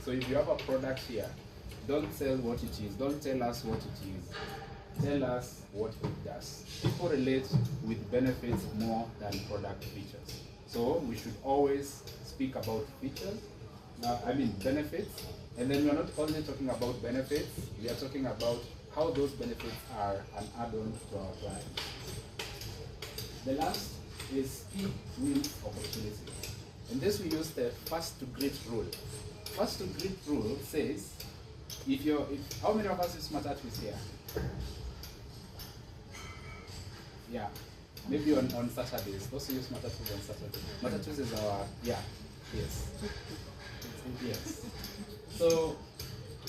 So if you have a product here, don't tell what it is. Don't tell us what it is. Tell us what it does. People relate with benefits more than product features. So we should always speak about features, benefits. And then we're not only talking about benefits, we are talking about how those benefits are an add-on to our clients. The last is speed wins opportunity. In this we use the first to greet rule. First to greet rule says, how many of us use Matatus here? Yeah, maybe on Saturdays. Those who use Matatus on Saturdays. Matatus is our, yes. So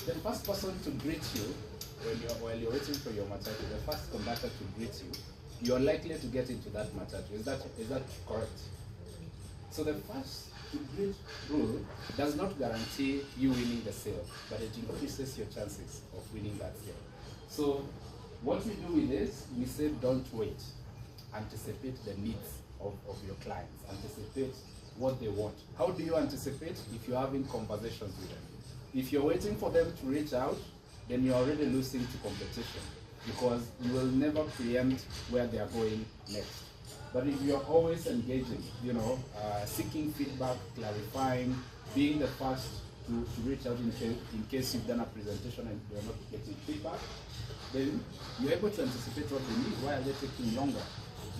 the first person to greet you while you're waiting for your matatu, the first conductor to greet you, you're likely to get into that matatu. Is that correct? So the first to greet rule does not guarantee you winning the sale, but it increases your chances of winning that sale. So what we do with this, we say don't wait. Anticipate the needs of your clients. Anticipate what they want. How do you anticipate? If you're having conversations with them. If you're waiting for them to reach out, then you're already losing to competition, because you will never preempt where they are going next. But if you're always engaging, seeking feedback, clarifying, being the first to reach out in case you've done a presentation and you're not getting feedback, then you're able to anticipate what they need. Why are they taking longer?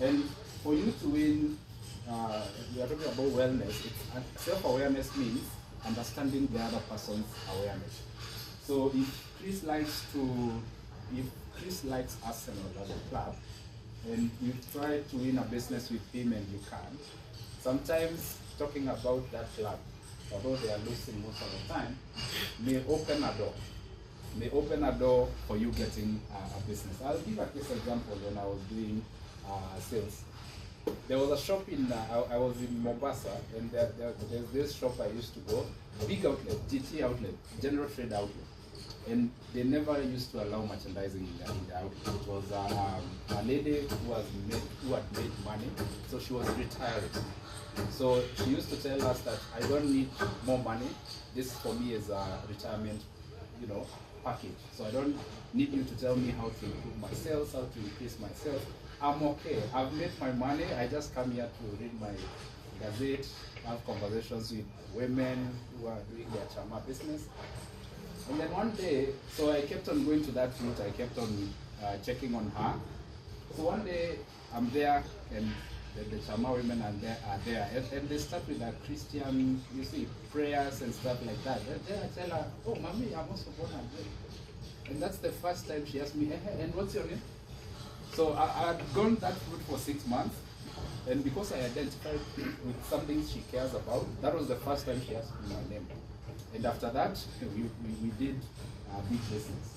And for you to win, we are talking about wellness. Self-awareness means understanding the other person's awareness. So if Chris likes Arsenal as a club, and you try to win a business with him and you can't, sometimes talking about that club, although they are losing most of the time, may open a door for you getting a business. I'll give a case example. When I was doing sales, there was a shop I was in Mombasa, and there's this shop I used to go, big outlet, GT outlet, general trade outlet. And they never used to allow merchandising in the outlet. It was a lady who had made money, so she was retiring. So she used to tell us that I don't need more money. This for me is a retirement, package. So I don't need you to tell me how to improve my sales, how to increase my sales. I'm okay. I've made my money. I just come here to read my gazette, have conversations with women who are doing their chama business. And then one day, so I kept on going to that route, I kept on checking on her. So one day, I'm there, and the Chama women are there, and they start with a Christian, prayers and stuff like that. And then I tell her, oh, mommy, I'm also born again. And that's the first time she asked me, hey, and what's your name? So I had gone that route for 6 months, and because I identified with something she cares about, that was the first time she asked me my name. And after that, we did big business.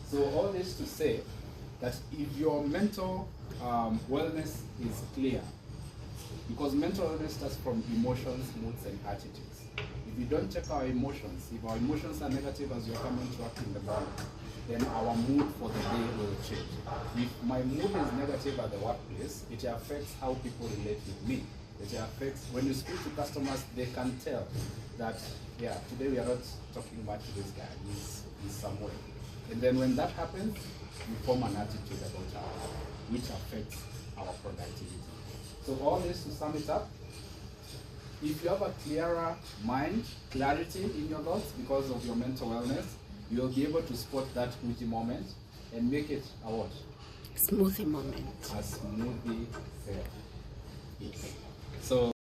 So all this to say that if your mental wellness is clear, because mental wellness starts from emotions, moods, and attitudes. If you don't check our emotions, if our emotions are negative as you're coming to work in the morning, then our mood for the day will change. If my mood is negative at the workplace, it affects how people relate with me. It affects, when you speak to customers, they can tell that, today we are not talking much to this guy, he's somewhere. And then when that happens, we form an attitude about which affects our productivity. So all this, to sum it up, if you have a clearer mind, clarity in your thoughts because of your mental wellness, you'll be able to spot that Uji moment and make it a what? Smoothie moment. A smoothie sale. Yes. So